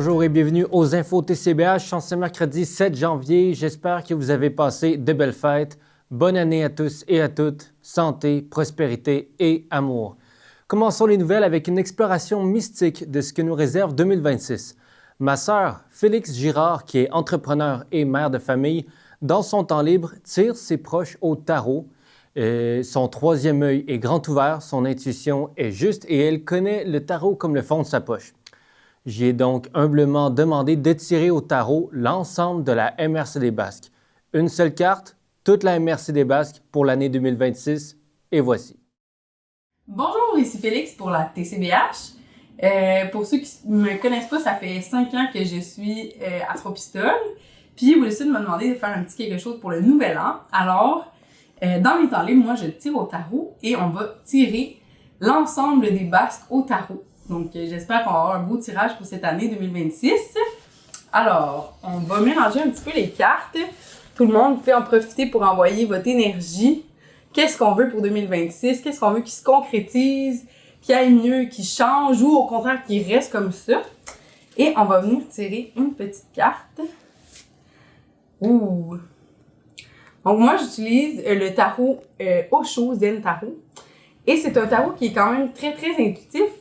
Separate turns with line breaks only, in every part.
Bonjour et bienvenue aux Infos TCBH en ce mercredi 7 janvier. J'espère que vous avez passé de belles fêtes. Bonne année à tous et à toutes. Santé, prospérité et amour. Commençons les nouvelles avec une exploration mystique de ce que nous réserve 2026. Ma sœur, Félix Girard, qui est entrepreneur et mère de famille, dans son temps libre, tire ses proches au tarot. Son troisième œil est grand ouvert, son intuition est juste et elle connaît le tarot comme le fond de sa poche. J'y ai donc humblement demandé de tirer au tarot l'ensemble de la MRC des Basques. Une seule carte, toute la MRC des Basques pour l'année 2026, et voici.
Bonjour, ici Félix pour la TCBH. Pour ceux qui ne me connaissent pas, ça fait 5 ans que je suis à Trois-Pistoles. Puis vous décidez de me demander de faire un petit quelque chose pour le nouvel an. Alors, dans mes temps libres, moi je tire au tarot et on va tirer l'ensemble des Basques au tarot. Donc, j'espère qu'on va avoir un beau tirage pour cette année 2026. Alors, on va mélanger un petit peu les cartes. Tout le monde peut en profiter pour envoyer votre énergie. Qu'est-ce qu'on veut pour 2026? Qu'est-ce qu'on veut qui se concrétise, qui aille mieux, qui change ou au contraire qui reste comme ça? Et on va venir tirer une petite carte. Ouh! Donc, moi, j'utilise le tarot Osho Zen Tarot. Et c'est un tarot qui est quand même très, très intuitif.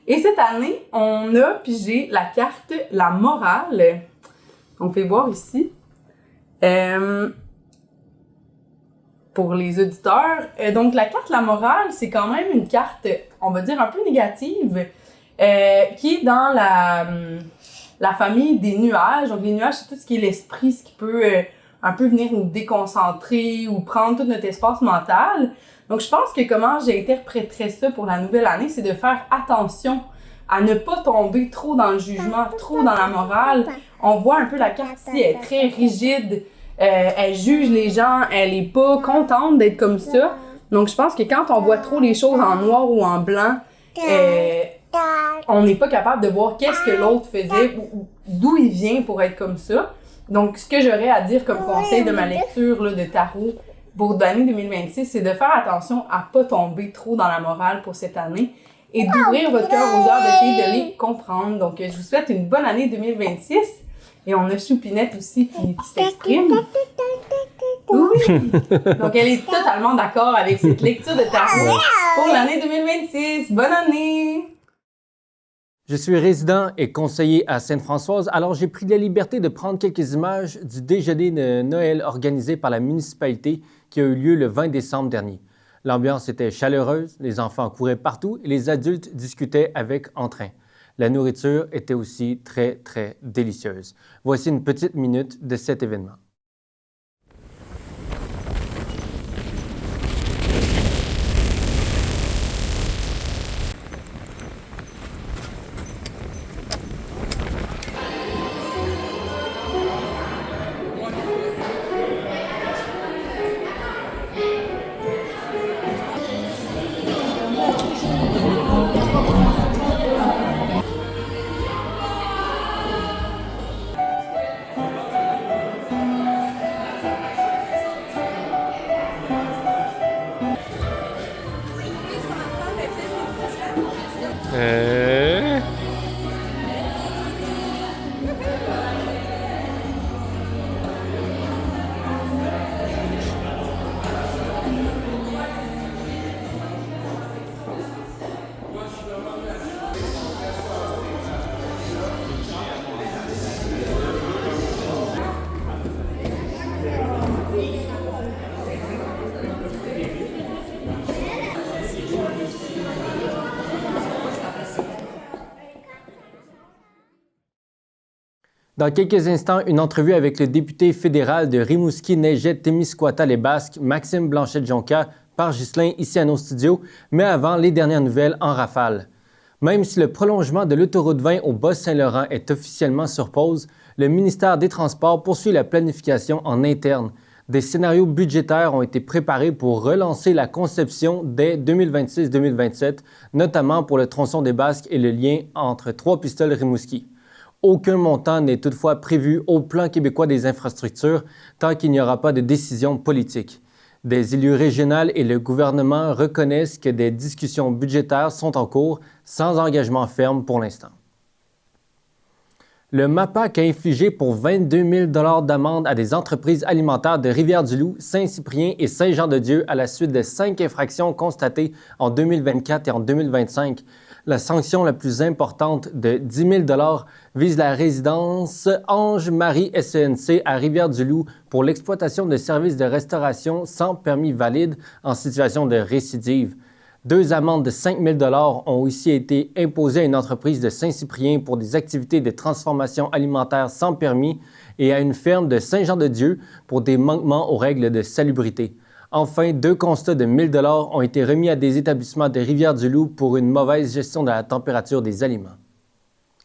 Et cette année, on a pigé la carte La Morale. On peut voir ici. Pour les auditeurs. Donc, la carte La Morale, c'est quand même une carte, on va dire, un peu négative, qui est dans la famille des nuages. Donc, les nuages, c'est tout ce qui est l'esprit, ce qui peut un peu venir nous déconcentrer ou prendre tout notre espace mental. Donc, je pense que comment j'interpréterais ça pour la nouvelle année, c'est de faire attention à ne pas tomber trop dans le jugement, trop dans la morale. On voit un peu la carte ici, elle est très rigide, elle juge les gens, elle est pas contente d'être comme ça. Donc, je pense que quand on voit trop les choses en noir ou en blanc, on n'est pas capable de voir qu'est-ce que l'autre faisait, ou d'où il vient pour être comme ça. Donc, ce que j'aurais à dire comme conseil de ma lecture là, de tarot, pour l'année 2026, c'est de faire attention à pas tomber trop dans la morale pour cette année et d'ouvrir votre cœur aux heures, d'essayer de les comprendre. Donc, je vous souhaite une bonne année 2026. Et on a Choupinette aussi qui s'exprime. Oui! Donc, elle est totalement d'accord avec cette lecture de tarot pour l'année 2026. Bonne année!
Je suis résident et conseiller à Sainte-Françoise, alors j'ai pris la liberté de prendre quelques images du déjeuner de Noël organisé par la municipalité qui a eu lieu le 20 décembre dernier. L'ambiance était chaleureuse, les enfants couraient partout et les adultes discutaient avec entrain. La nourriture était aussi très, très délicieuse. Voici une petite minute de cet événement. Dans quelques instants, une entrevue avec le député fédéral de Rimouski-Neigette-Témiscouata-les-Basques, Maxime Blanchette-Jonca, par Ghislain, ici à nos studios, mais avant, les dernières nouvelles en rafale. Même si le prolongement de l'autoroute 20 au Bas-Saint-Laurent est officiellement sur pause, le ministère des Transports poursuit la planification en interne. Des scénarios budgétaires ont été préparés pour relancer la conception dès 2026-2027, notamment pour le tronçon des Basques et le lien entre Trois-Pistoles-Rimouski. Aucun montant n'est toutefois prévu au plan québécois des infrastructures tant qu'il n'y aura pas de décision politique. Des élus régionaux et le gouvernement reconnaissent que des discussions budgétaires sont en cours sans engagement ferme pour l'instant. Le MAPAC a infligé pour 22 000 $ d'amende à des entreprises alimentaires de Rivière-du-Loup, Saint-Cyprien et Saint-Jean-de-Dieu à la suite de 5 infractions constatées en 2024 et en 2025. La sanction la plus importante de 10 000 $ vise la résidence Ange-Marie SENC à Rivière-du-Loup pour l'exploitation de services de restauration sans permis valide en situation de récidive. 2 amendes de 5 000 $ ont aussi été imposées à une entreprise de Saint-Cyprien pour des activités de transformation alimentaire sans permis et à une ferme de Saint-Jean-de-Dieu pour des manquements aux règles de salubrité. Enfin, 2 constats de 1 000 $ ont été remis à des établissements de Rivière-du-Loup pour une mauvaise gestion de la température des aliments.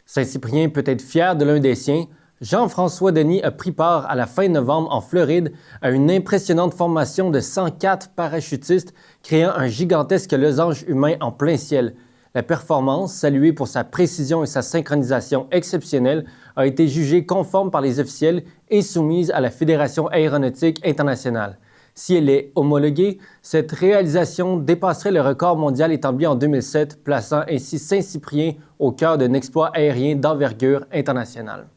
Saint-Cyprien peut être fier de l'un des siens. Jean-François Denis a pris part à la fin novembre en Floride à une impressionnante formation de 104 parachutistes créant un gigantesque losange humain en plein ciel. La performance, saluée pour sa précision et sa synchronisation exceptionnelle, a été jugée conforme par les officiels et soumise à la Fédération aéronautique internationale. Si elle est homologuée, cette réalisation dépasserait le record mondial établi en 2007, plaçant ainsi Saint-Cyprien au cœur d'un exploit aérien d'envergure internationale.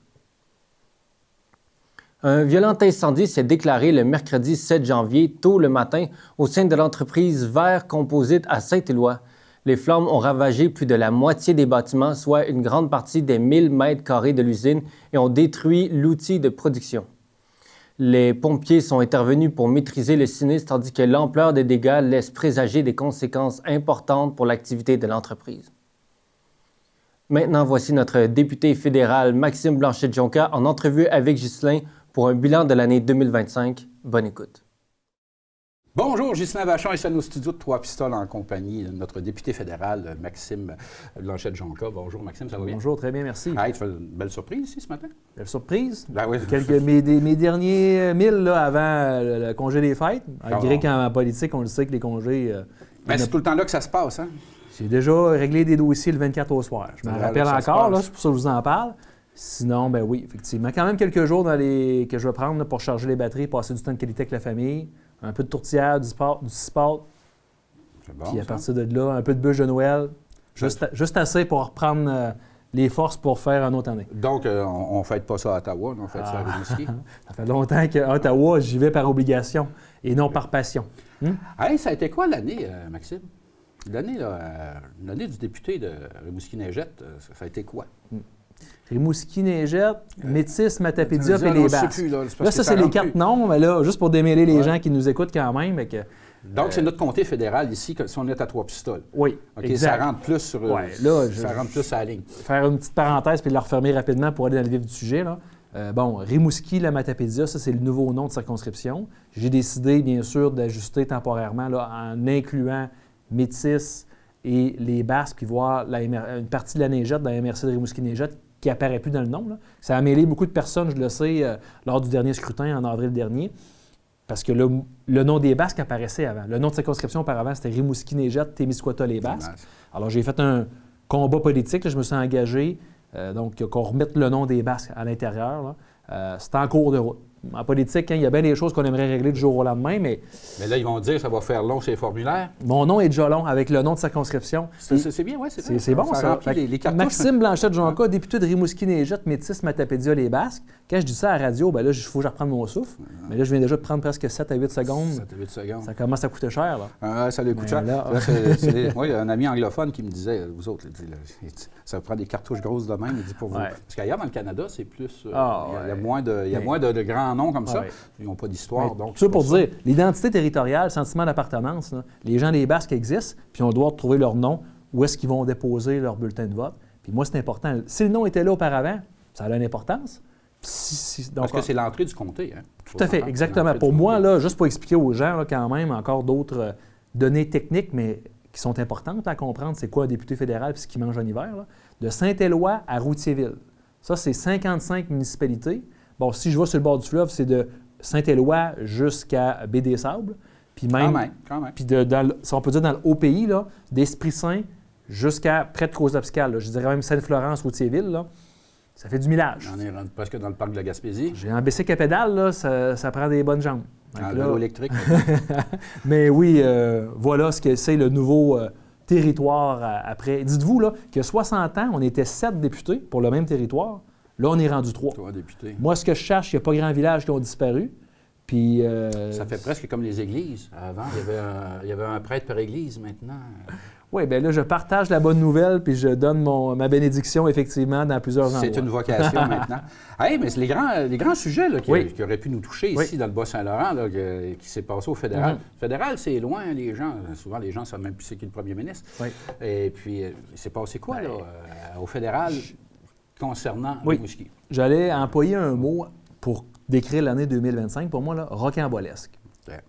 Un violent incendie s'est déclaré le mercredi 7 janvier, tôt le matin, au sein de l'entreprise Vert Composite à Saint-Éloi. Les flammes ont ravagé plus de la moitié des bâtiments, soit une grande partie des 1000 mètres carrés de l'usine, et ont détruit l'outil de production. Les pompiers sont intervenus pour maîtriser le sinistre, tandis que l'ampleur des dégâts laisse présager des conséquences importantes pour l'activité de l'entreprise. Maintenant, voici notre député fédéral Maxime Blanchet-Jonca en entrevue avec Ghislain pour un bilan de l'année 2025. Bonne écoute.
Bonjour, Ghislain Vachon, ici à nos studios de Trois-Pistoles en compagnie de notre député fédéral, Maxime Blanchet-Jonca. Bonjour, Maxime, ça va bien?
Bonjour, très bien, merci.
Ah, tu fais une belle surprise ici ce matin?
Belle surprise.
Ben oui.
Mes derniers 1000 là, avant le congé des fêtes. Malgré qu'en politique, on le sait que les congés...
Ben, c'est tout le temps là que ça se passe, hein?
J'ai déjà réglé des dossiers le 24 au soir. Je me rappelle encore, là, c'est pour ça que je vous en parle. Sinon, ben oui, effectivement. Quand même quelques jours que je vais prendre là, pour charger les batteries, passer du temps de qualité avec la famille, un peu de tourtière, du sport.
C'est bon,
puis à partir de là, un peu de bûche de Noël. Juste assez pour reprendre les forces pour faire une autre année.
Donc, on ne fête pas ça à Ottawa, on fait ça à Rimouski.
Ça fait longtemps qu'à Ottawa, j'y vais par obligation et non par passion.
Hey, ça a été quoi l'année, Maxime? L'année du député de Rimouski-Neigette, ça a été quoi?
Rimouski-Neigette, Métis, Matapédia et les Basques. Là, ça, c'est les 4 noms, mais là, juste pour démêler les gens qui nous écoutent quand même.
Donc, c'est notre comté fédéral ici, si on est à Trois-Pistoles.
Oui, exact.
Ça rentre plus sur ça rentre plus à la ligne.
Faire une petite parenthèse puis la refermer rapidement pour aller dans le vif du sujet. Là. Rimouski, la Matapédia, ça, c'est le nouveau nom de circonscription. J'ai décidé, bien sûr, d'ajuster temporairement là, en incluant Métis et les Basques, puis voir une partie de la Neigette dans la MRC de Rimouski-Neigette qui n'apparaît plus dans le nom. Là. Ça a mêlé beaucoup de personnes, je le sais, lors du dernier scrutin en avril dernier, parce que le nom des Basques apparaissait avant. Le nom de circonscription auparavant, c'était Rimouski-Neigette, Témiscouata-les Basques. Alors, j'ai fait un combat politique, là, je me suis engagé, donc qu'on remette le nom des Basques à l'intérieur. C'est en cours de route. En politique, il y a bien des choses qu'on aimerait régler du jour au lendemain, mais...
Mais là, ils vont dire que ça va faire long ces formulaires.
Mon nom est déjà long, avec le nom de circonscription.
C'est bien, oui, c'est bien.
C'est bon, ça. Maxime Blanchet-Jonca, député de Rimouski-Neigette, Métis, Matapédia, les Basques. Quand je dis ça à la radio, ben là, il faut que je reprenne mon souffle. Mais là, je viens déjà de prendre presque 7 à 8 secondes.
7 à 8 secondes.
Ça commence à coûter cher, là.
Ça lui coûte cher. Moi, il y a un ami anglophone qui me disait, vous autres, ça prend des cartouches grosses de même, il dit pour vous. Parce qu'ailleurs, dans le Canada, c'est plus... Il y a moins de grands noms comme ça. Ils n'ont pas d'histoire. Donc,
ça pour dire, l'identité territoriale, le sentiment d'appartenance, là, les gens des Basques existent, puis on doit retrouver leur nom, où est-ce qu'ils vont déposer leur bulletin de vote. Puis moi, c'est important. Si le nom était là auparavant, ça a une importance.
Parce que c'est l'entrée du comté. Hein?
Tout à fait, exactement. Pour moi, là, juste pour expliquer aux gens, là, quand même, encore d'autres données techniques, mais qui sont importantes à comprendre, c'est quoi un député fédéral et ce qu'il mange en hiver. Là. De Saint-Éloi à Routierville. Ça, c'est 55 municipalités. Bon, si je vais sur le bord du fleuve, c'est de Saint-Éloi jusqu'à Baie-des-Sables. Puis même, quand même. Puis si on peut dire dans le Haut-Pays, là, d'Esprit-Saint jusqu'à près de Crozabscal. Je dirais même Sainte-Florence, Routierville, là, ça fait du millage.
On est presque dans le parc de la Gaspésie.
J'ai un bicycle à pédale, là, ça prend des bonnes jambes.
Un vélo électrique.
Mais oui, voilà ce que c'est le nouveau territoire après. Dites-vous là, que 60 ans, on était 7 députés pour le même territoire. Là, on est rendu 3.
3 députés.
Moi, ce que je cherche, il n'y a pas grand village qui ont disparu. Puis,
ça fait presque comme les églises. Avant, il y avait un prêtre par église. Maintenant...
Oui, bien là, je partage la bonne nouvelle puis je donne ma bénédiction, effectivement, dans plusieurs endroits.
C'est une vocation maintenant. Hey, mais c'est les grands sujets là, qui auraient pu nous toucher ici, dans le Bas-Saint-Laurent, là, qui s'est passé au fédéral. Le fédéral, c'est loin, les gens. Souvent, les gens ne savent même plus c'est qui le premier ministre.
Oui.
Et puis, il s'est passé quoi, là, au fédéral, concernant Rimouski?
J'allais employer un mot pour décrire l'année 2025, pour moi, là, rocambolesque.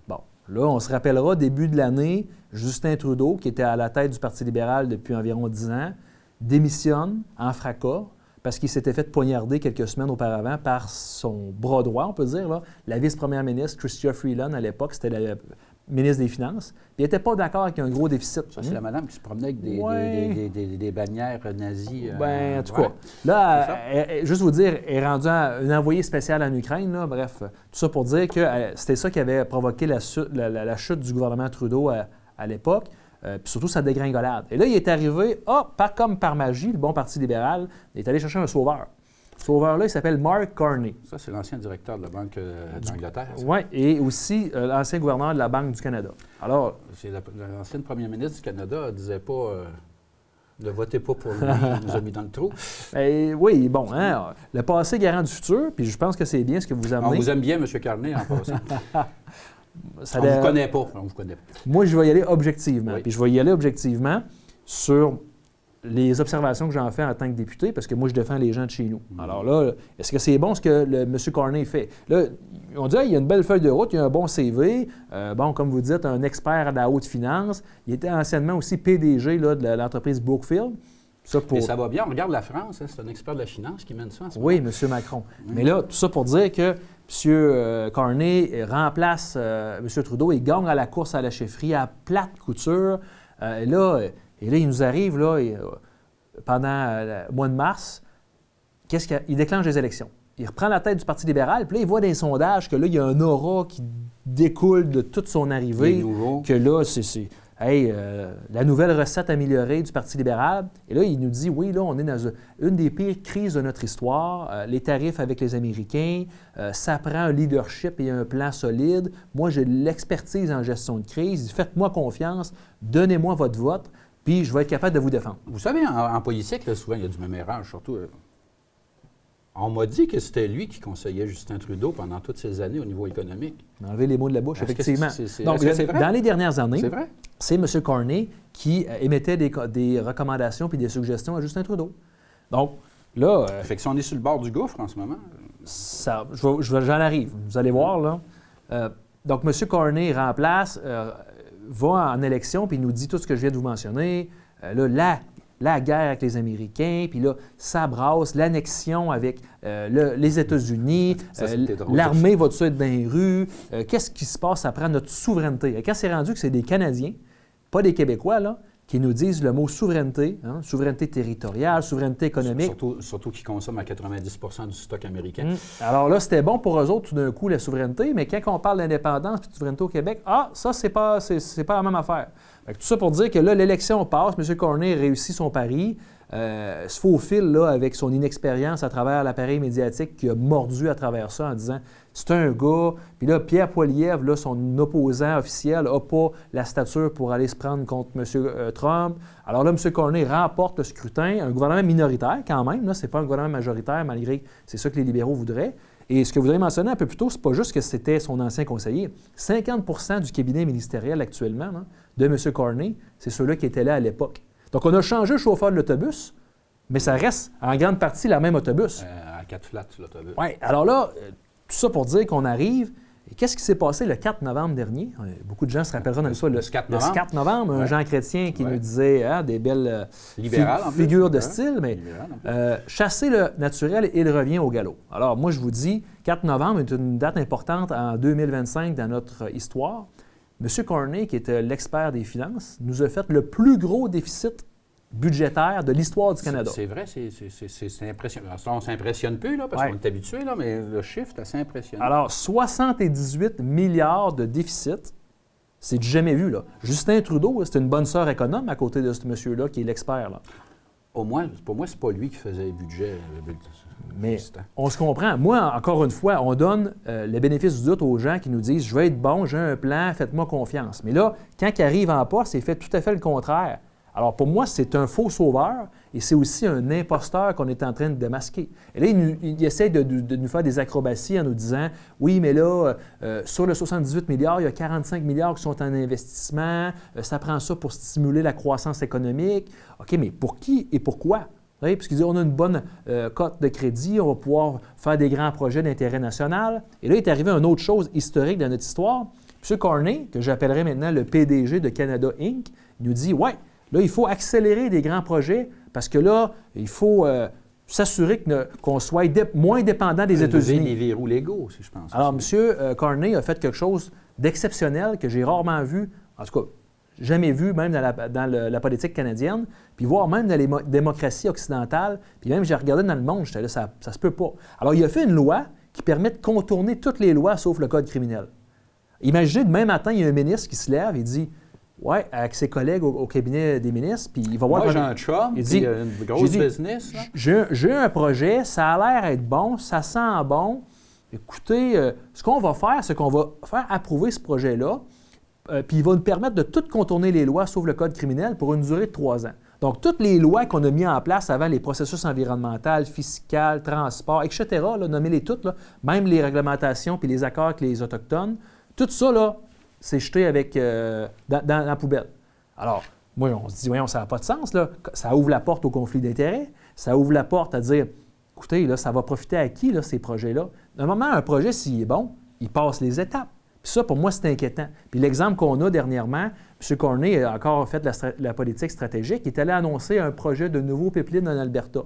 Bon. Là, on se rappellera, début de l'année, Justin Trudeau, qui était à la tête du Parti libéral depuis environ 10 ans, démissionne en fracas parce qu'il s'était fait poignarder quelques semaines auparavant par son bras droit, on peut dire, là, la vice-première ministre, Chrystia Freeland, à l'époque, c'était la ministre des Finances. Puis il n'était pas d'accord avec un gros déficit.
Ça, c'est la madame qui se promenait avec des bannières nazies.
Bien, en tout cas. Là, juste vous dire, elle est rendue une envoyée spéciale en Ukraine. Là, bref, tout ça pour dire que c'était ça qui avait provoqué la chute du gouvernement Trudeau à l'époque. Puis surtout sa dégringolade. Et là, il est arrivé, comme par magie, le bon Parti libéral, il est allé chercher un sauveur. Ce sauveur-là, il s'appelle Mark Carney.
Ça, c'est l'ancien directeur de la Banque d'Angleterre.
Oui, et aussi l'ancien gouverneur de la Banque du Canada. Alors,
l'ancienne première ministre du Canada ne disait pas ne votez pas pour lui, il nous a mis dans le trou.
Oui, bon, hein, le passé garant du futur, puis je pense que c'est bien ce que vous amenez.
On vous aime bien, M. Carney, en passant. On ne vous connaît pas.
Moi, je vais y aller objectivement. Puis je vais y aller objectivement sur les observations que j'en fais en tant que député, parce que moi, je défends les gens de chez nous. Alors là, est-ce que c'est bon ce que M. Carney fait? Là, on dit, il y a une belle feuille de route, il y a un bon CV. Comme vous dites, un expert à la haute finance. Il était anciennement aussi PDG là, de l'entreprise Brookfield.
Et ça va bien, on regarde la France, hein, c'est un expert de la finance qui mène ça en ce moment.
Oui, M. Macron. Mais là, tout ça pour dire que M. Carney remplace M. Trudeau et gagne à la course à la chefferie à plate couture. Et là, il nous arrive, là, pendant le mois de mars, il déclenche les élections. Il reprend la tête du Parti libéral, puis là, il voit dans les sondages que là, il y a un aura qui découle de toute son arrivée. Que là, c'est la nouvelle recette améliorée du Parti libéral. Et là, il nous dit, oui, là, on est dans une des pires crises de notre histoire. Les tarifs avec les Américains, ça prend un leadership et un plan solide. Moi, j'ai de l'expertise en gestion de crise. Faites-moi confiance, donnez-moi votre vote. Puis je vais être capable de vous défendre.
Vous savez, en politique, là, souvent, il y a du mémérage, surtout. On m'a dit que c'était lui qui conseillait Justin Trudeau pendant toutes ces années au niveau économique.
Enlever les mots de la bouche, effectivement.
Donc, c'est vrai?
Dans les dernières années,
c'est
M. Carney qui émettait des recommandations puis des suggestions à Justin Trudeau. Donc, là...
fait que si on est sur le bord du gouffre en ce moment...
J'en arrive. Vous allez voir, là. Donc, M. Carney remplace... va en élection, puis il nous dit tout ce que je viens de vous mentionner. Là, la guerre avec les Américains, puis là, ça brasse, l'annexion avec les États-Unis, l'armée va tout être dans les rues. Qu'est-ce qui se passe après notre souveraineté? Et quand c'est rendu que c'est des Canadiens, pas des Québécois, là, qui nous disent le mot souveraineté, souveraineté territoriale, souveraineté économique.
Surtout qu'ils consomment à 90 du stock américain.
Alors là, c'était bon pour eux autres tout d'un coup, la souveraineté, mais quand on parle d'indépendance et de souveraineté au Québec, ça, c'est pas la même affaire. Fait que tout ça pour dire que là, l'élection passe, M. Carney réussit son pari, se faufile là, avec son inexpérience à travers l'appareil médiatique qui a mordu à travers ça en disant c'est un gars. Puis là, Pierre Poilievre, là, son opposant officiel, n'a pas la stature pour aller se prendre contre M. Trump. Alors là, M. Carney remporte le scrutin, un gouvernement minoritaire quand même. Ce n'est pas un gouvernement majoritaire, malgré que c'est ça que les libéraux voudraient. Et ce que vous avez mentionné un peu plus tôt, c'est pas juste que c'était son ancien conseiller. 50 du cabinet ministériel actuellement là, de M. Carney, c'est ceux-là qui étaient là à l'époque. Donc, on a changé le chauffeur de l'autobus, mais ça reste en grande partie la même autobus.
À 4 flats, l'autobus.
Oui. Alors là, tout ça pour dire qu'on arrive. Et qu'est-ce qui s'est passé le 4 novembre dernier? Beaucoup de gens se rappelleront de ça. Le 4 novembre, un Jean Chrétien qui nous disait des belles figures de style, mais chasser le naturel, il revient au galop. Alors, moi, je vous dis, 4 novembre est une date importante en 2025 dans notre histoire. M. Carney, qui était l'expert des finances, nous a fait le plus gros déficit budgétaire de l'histoire du Canada.
C'est vrai, c'est impressionnant. On ne s'impressionne plus, là, parce qu'on est habitué, là, mais le chiffre est assez impressionnant.
Alors, 78 milliards de déficit, c'est du jamais vu, là. Justin Trudeau, c'est une bonne sœur économe à côté de ce monsieur-là qui est l'expert, là.
Au moins, pour moi, c'est pas lui qui faisait le budget.
Mais on se comprend. Moi, encore une fois, on donne le bénéfice du doute aux gens qui nous disent « Je vais être bon, j'ai un plan, faites-moi confiance. » Mais là, quand ils arrivent en poste, c'est fait tout à fait le contraire. Alors, pour moi, c'est un faux sauveur et c'est aussi un imposteur qu'on est en train de démasquer. Et là, il essaie de nous faire des acrobaties en nous disant « Oui, mais là, sur le 78 milliards, il y a 45 milliards qui sont en investissement. Ça prend ça pour stimuler la croissance économique. » OK, mais pour qui et pourquoi? Oui, puisqu'il dit on a une bonne cote de crédit, on va pouvoir faire des grands projets d'intérêt national. Et là, il est arrivé une autre chose historique dans notre histoire. M. Carney, que j'appellerai maintenant le PDG de Canada Inc., il nous dit « Ouais, là, il faut accélérer des grands projets parce que là, il faut s'assurer qu'on soit moins dépendant des États-Unis. »
Des verrous légaux, si je pense.
Alors, M. Carney a fait quelque chose d'exceptionnel que j'ai rarement vu, en tout cas, jamais vu même dans la politique canadienne, puis voire même dans les démocraties occidentales, puis même j'ai regardé dans le monde, j'étais là, ça se peut pas. Alors, il a fait une loi qui permet de contourner toutes les lois sauf le code criminel. Imaginez, demain matin, il y a un ministre qui se lève et dit « Ouais, avec ses collègues au cabinet des ministres, puis il va voir... »
Moi, j'ai un chum,
il dit,
une grosse business.
J'ai un projet, ça a l'air être bon, ça sent bon. Écoutez, ce qu'on va faire, c'est qu'on va faire approuver ce projet-là, puis il va nous permettre de tout contourner les lois, sauf le code criminel, pour une durée de 3 ans. Donc, toutes les lois qu'on a mises en place avant, les processus environnementaux, fiscaux, transport, etc., là, nommez-les toutes, là, même les réglementations puis les accords avec les Autochtones, tout ça, là, c'est jeté dans la poubelle. Alors, moi, on se dit, voyons, ça n'a pas de sens, là. Ça ouvre la porte au conflit d'intérêts, ça ouvre la porte à dire, écoutez, là, ça va profiter à qui, là, ces projets-là? Normalement, un projet, s'il est bon, il passe les étapes. Puis ça, pour moi, c'est inquiétant. Puis l'exemple qu'on a dernièrement, M. Carney a encore fait la politique stratégique. Il est allé annoncer un projet de nouveau pipeline en Alberta.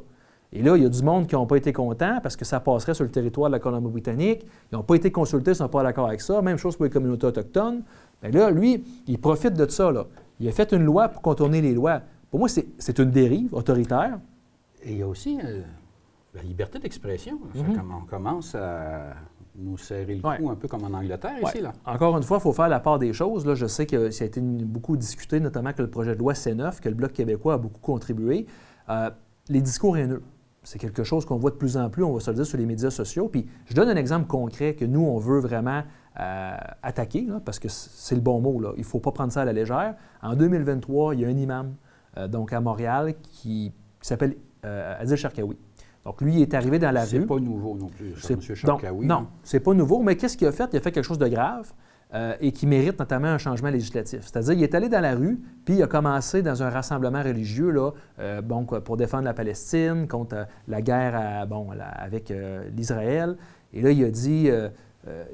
Et là, il y a du monde qui n'ont pas été contents parce que ça passerait sur le territoire de la Colombie-Britannique. Ils n'ont pas été consultés, ils ne sont pas d'accord avec ça. Même chose pour les communautés autochtones. Bien là, lui, il profite de ça, là. Il a fait une loi pour contourner les lois. Pour moi, c'est une dérive autoritaire.
Et il y a aussi la liberté d'expression. On commence à nous serrer le cou un peu comme en Angleterre ici. Là.
Encore une fois, il faut faire la part des choses. Là, je sais que ça a été beaucoup discuté, notamment que le projet de loi C9, que le Bloc québécois a beaucoup contribué. Les discours haineux, c'est quelque chose qu'on voit de plus en plus, on va se le dire, sur les médias sociaux. Puis je donne un exemple concret que nous, on veut vraiment attaquer, là, parce que c'est le bon mot. Là. Il ne faut pas prendre ça à la légère. En 2023, il y a un imam donc à Montréal qui s'appelle Adil Sharkawi. Donc, lui, il est arrivé dans la rue.
C'est pas nouveau non plus, M. Sharkawi.
Non, c'est pas nouveau, mais qu'est-ce qu'il a fait? Il a fait quelque chose de grave et qui mérite notamment un changement législatif. C'est-à-dire, il est allé dans la rue, puis il a commencé dans un rassemblement religieux là, pour défendre la Palestine, contre la guerre avec l'Israël. Et là, il a dit...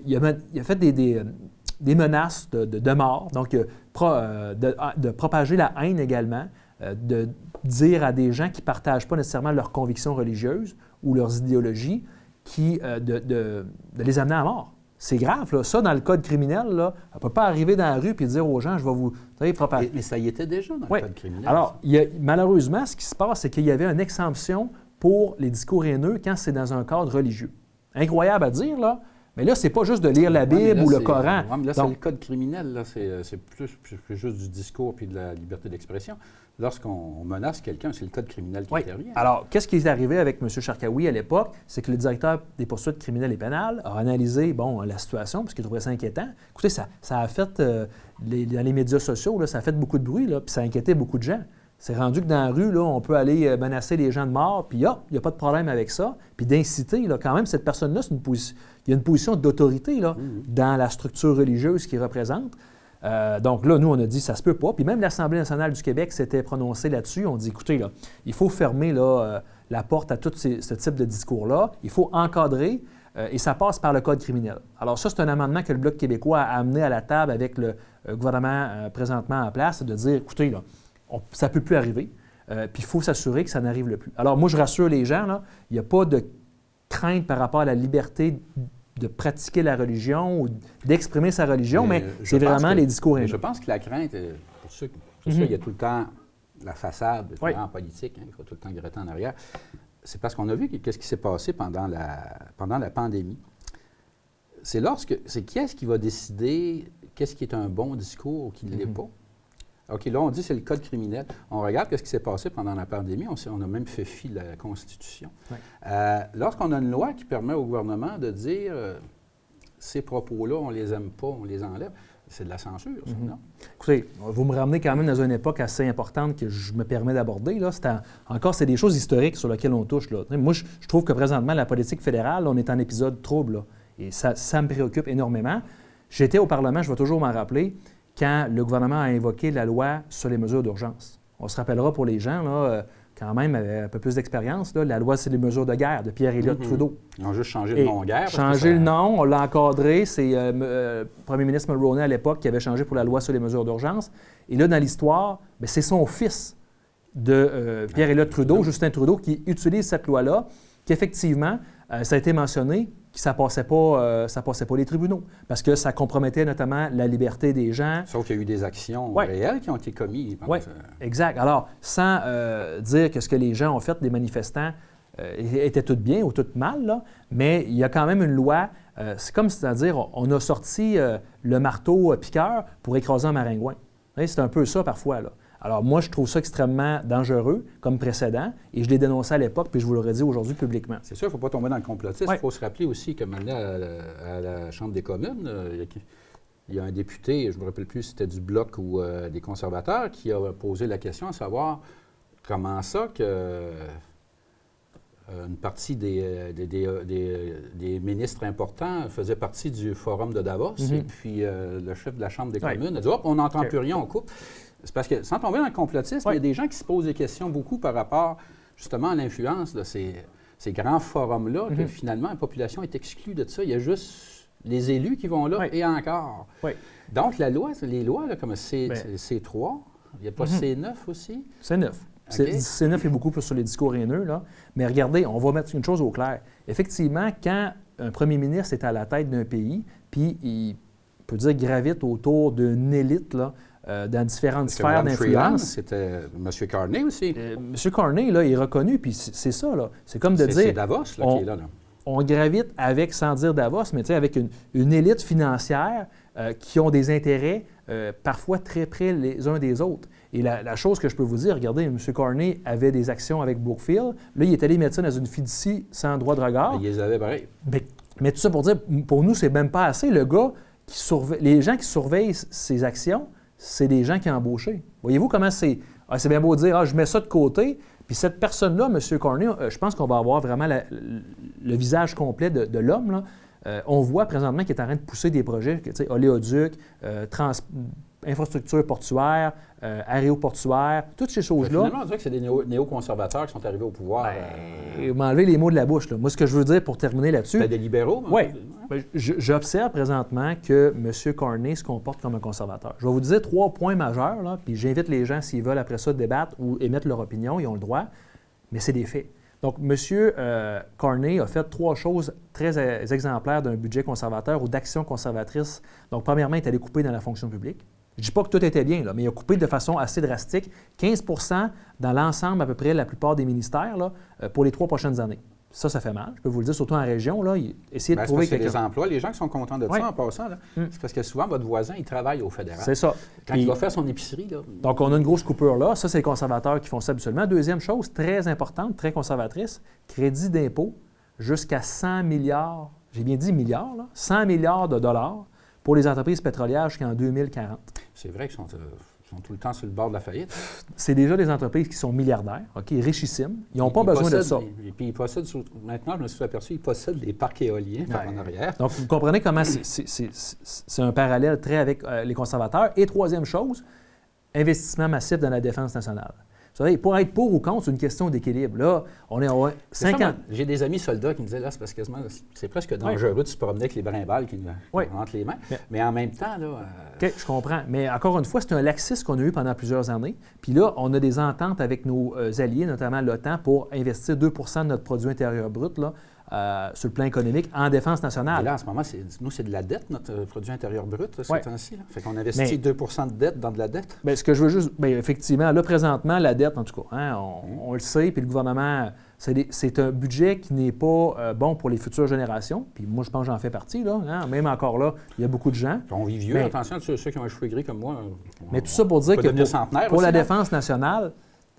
il a fait des menaces de mort, donc de propager la haine également, de dire à des gens qui ne partagent pas nécessairement leurs convictions religieuses ou leurs idéologies, de les amener à mort. C'est grave, là. Ça, dans le code criminel, là, on ne peut pas arriver dans la rue et dire aux gens, je vais vous propager.
Mais ça y était déjà dans le code criminel.
Alors, malheureusement, ce qui se passe, c'est qu'il y avait une exemption pour les discours haineux quand c'est dans un cadre religieux. Incroyable à dire, là. Mais là, c'est pas juste de lire la Bible ou le Coran.
Mais là, c'est le code criminel. Là, c'est plus juste du discours puis de la liberté d'expression. Lorsqu'on menace quelqu'un, c'est le code criminel qui intervient.
Alors, qu'est-ce qui est arrivé avec M. Sharkawi à l'époque? C'est que le directeur des poursuites criminelles et pénales a analysé la situation parce qu'il trouvait ça inquiétant. Écoutez, ça a fait, dans les médias sociaux, là, ça a fait beaucoup de bruit, là, puis ça a inquiété beaucoup de gens. C'est rendu que dans la rue, là, on peut aller menacer les gens de mort, puis il n'y a pas de problème avec ça. Puis d'inciter, là, quand même, cette personne-là, il y a une position d'autorité là, dans la structure religieuse qu'il représente. Donc là, nous, on a dit, ça se peut pas. Puis même l'Assemblée nationale du Québec s'était prononcée là-dessus. On dit, écoutez, là, il faut fermer là, la porte à tout ce type de discours-là. Il faut encadrer, et ça passe par le Code criminel. Alors ça, c'est un amendement que le Bloc québécois a amené à la table avec le gouvernement présentement en place, de dire, écoutez, là, ça ne peut plus arriver, puis il faut s'assurer que ça n'arrive plus. Alors moi, je rassure les gens, là, il n'y a pas de crainte par rapport à la liberté de pratiquer la religion ou d'exprimer sa religion, mais c'est vraiment les discours haineux.
Je pense que la crainte, pour ça, il y a tout le temps la façade en politique, il faut tout le temps gratter en arrière. C'est parce qu'on a vu qu'est-ce qui s'est passé pendant la pandémie. C'est qui est-ce qui va décider qu'est-ce qui est un bon discours ou qui ne l'est pas. OK, là, on dit que c'est le code criminel. On regarde ce qui s'est passé pendant la pandémie. On a même fait fi de la Constitution.
Oui.
Lorsqu'on a une loi qui permet au gouvernement de dire ces propos-là, on les aime pas, on les enlève, c'est de la censure, ça, non?
Écoutez, vous me ramenez quand même dans une époque assez importante que je me permets d'aborder. Là. C'est des choses historiques sur lesquelles on touche. Là. Moi, je trouve que présentement, la politique fédérale, on est en épisode trouble. Là, et ça me préoccupe énormément. J'étais au Parlement, je vais toujours m'en rappeler, quand le gouvernement a invoqué la loi sur les mesures d'urgence. On se rappellera pour les gens, là, quand même, avec un peu plus d'expérience, la loi sur les mesures de guerre de Pierre-Éliott Trudeau.
Ils ont juste changé le nom guerre.
Changé le nom, on l'a encadré. C'est le premier ministre Mulroney à l'époque qui avait changé pour la loi sur les mesures d'urgence. Et là, dans l'histoire, c'est son fils de Pierre-Éliott Trudeau, Justin Trudeau, qui utilise cette loi-là, qu'effectivement, ça a été mentionné, que ça passait pas les tribunaux, parce que ça compromettait notamment la liberté des gens.
Sauf qu'il y a eu des actions réelles qui ont été commises.
Oui, exact. Alors, sans dire que ce que les gens ont fait des manifestants était tout bien ou tout mal, là, mais il y a quand même une loi. C'est comme, c'est-à-dire, on a sorti le marteau piqueur pour écraser un maringouin. C'est un peu ça parfois, là. Alors, moi, je trouve ça extrêmement dangereux comme précédent et je l'ai dénoncé à l'époque puis je vous l'aurais dit aujourd'hui publiquement.
C'est sûr, il ne faut pas tomber dans le complotisme. Il faut se rappeler aussi que maintenant, à la Chambre des communes, il y a un député, je ne me rappelle plus si c'était du Bloc ou des conservateurs, qui a posé la question à savoir comment ça que une partie des ministres importants faisait partie du forum de Davos et puis le chef de la Chambre des communes a dit « Hop, on n'entend plus rien, on coupe ». C'est parce que, sans tomber dans le complotisme, il y a des gens qui se posent des questions beaucoup par rapport, justement, à l'influence de ces grands forums-là, que finalement, la population est exclue de ça. Il y a juste les élus qui vont là et encore. Donc, les lois, là, comme C3, il n'y a pas C9 aussi?
C9. Okay. C9 est beaucoup plus sur les discours haineux, là. Mais regardez, on va mettre une chose au clair. Effectivement, quand un premier ministre est à la tête d'un pays, puis il peut dire gravite autour d'une élite, là, dans différentes sphères d'influence.
C'était M. Carney aussi.
M. Carney, là, est reconnu, puis c'est ça, là. C'est comme de dire...
C'est Davos, là, qui est là.
On gravite avec, sans dire Davos, mais avec une élite financière qui ont des intérêts parfois très près les uns des autres. Et la chose que je peux vous dire, regardez, M. Carney avait des actions avec Brookfield. Là, il est allé mettre ça dans une fiducie sans droit de regard.
Il les avait pareil.
Mais tout ça pour dire, pour nous, c'est même pas assez. Le gars les gens qui surveillent ses actions, c'est des gens qui ont embauché. Voyez-vous comment c'est... c'est bien beau de dire, je mets ça de côté. Puis cette personne-là, M. Carney, je pense qu'on va avoir vraiment le visage complet de l'homme, là. On voit présentement qu'il est en train de pousser des projets, oléoduc, infrastructures portuaires, aéroportuaires, toutes ces choses-là.
Finalement, on dirait que c'est des néoconservateurs qui sont arrivés au pouvoir.
Vous m'enlevez les mots de la bouche, là. Moi, ce que je veux dire pour terminer là-dessus...
C'est des libéraux?
Oui. J'observe présentement que M. Carney se comporte comme un conservateur. Je vais vous dire 3 points majeurs, là, puis j'invite les gens, s'ils veulent après ça débattre ou émettre leur opinion, ils ont le droit, mais c'est des faits. Donc, M. Carney a fait 3 choses très exemplaires d'un budget conservateur ou d'action conservatrice. Donc, premièrement, il est allé couper dans la fonction publique. Je ne dis pas que tout était bien, là, mais il a coupé de façon assez drastique, 15 dans l'ensemble, à peu près, la plupart des ministères, là, pour les 3 prochaines années. Ça fait mal. Je peux vous le dire, surtout en région. Là, essayez de trouver quelqu'un.
C'est des emplois. Les gens qui sont contents de ça, en passant, là, c'est parce que souvent, votre voisin, il travaille au fédéral.
C'est ça.
Quand il va faire son épicerie. Là,
donc, on a une grosse coupure là. Ça, c'est les conservateurs qui font ça habituellement. Deuxième chose, très importante, très conservatrice, crédit d'impôt jusqu'à 100 milliards, j'ai bien dit milliards, là, 100 milliards de dollars pour les entreprises pétrolières jusqu'en 2040.
C'est vrai qu'ils sont tout le temps sur le bord de la faillite.
C'est déjà des entreprises qui sont milliardaires, richissimes. Ils n'ont pas besoin de ça.
Et puis, ils possèdent, maintenant, je me suis aperçu, ils possèdent des parcs éoliens par en arrière.
Donc, vous comprenez comment c'est un parallèle très avec les conservateurs. Et troisième chose, investissement massif dans la défense nationale. Vous savez, pour être pour ou contre, c'est une question d'équilibre. Là, on est à 50...
J'ai des amis soldats qui me disaient, là, c'est parce que c'est presque dangereux de se promener avec les brimbales qui nous rentrent les mains. Mais en même temps, là...
OK, je comprends. Mais encore une fois, c'est un laxisme qu'on a eu pendant plusieurs années. Puis là, on a des ententes avec nos alliés, notamment l'OTAN, pour investir 2 de notre produit intérieur brut là, sur le plan économique en défense nationale.
Et là, en ce moment, nous, c'est de la dette, notre produit intérieur brut, ces temps-ci. Fait qu'on investit
Mais,
2 de dette dans de la dette.
Bien, ce que je veux juste... Bien, effectivement, là, présentement, la dette, en tout cas, hein, on le sait, puis le gouvernement, c'est un budget qui n'est pas bon pour les futures générations. Puis moi, je pense que j'en fais partie, là. Hein, même encore là, il y a beaucoup de gens.
Puis on vit vieux, attention, ceux qui ont les cheveux gris comme moi.
Mais tout ça pour dire que pour la défense nationale,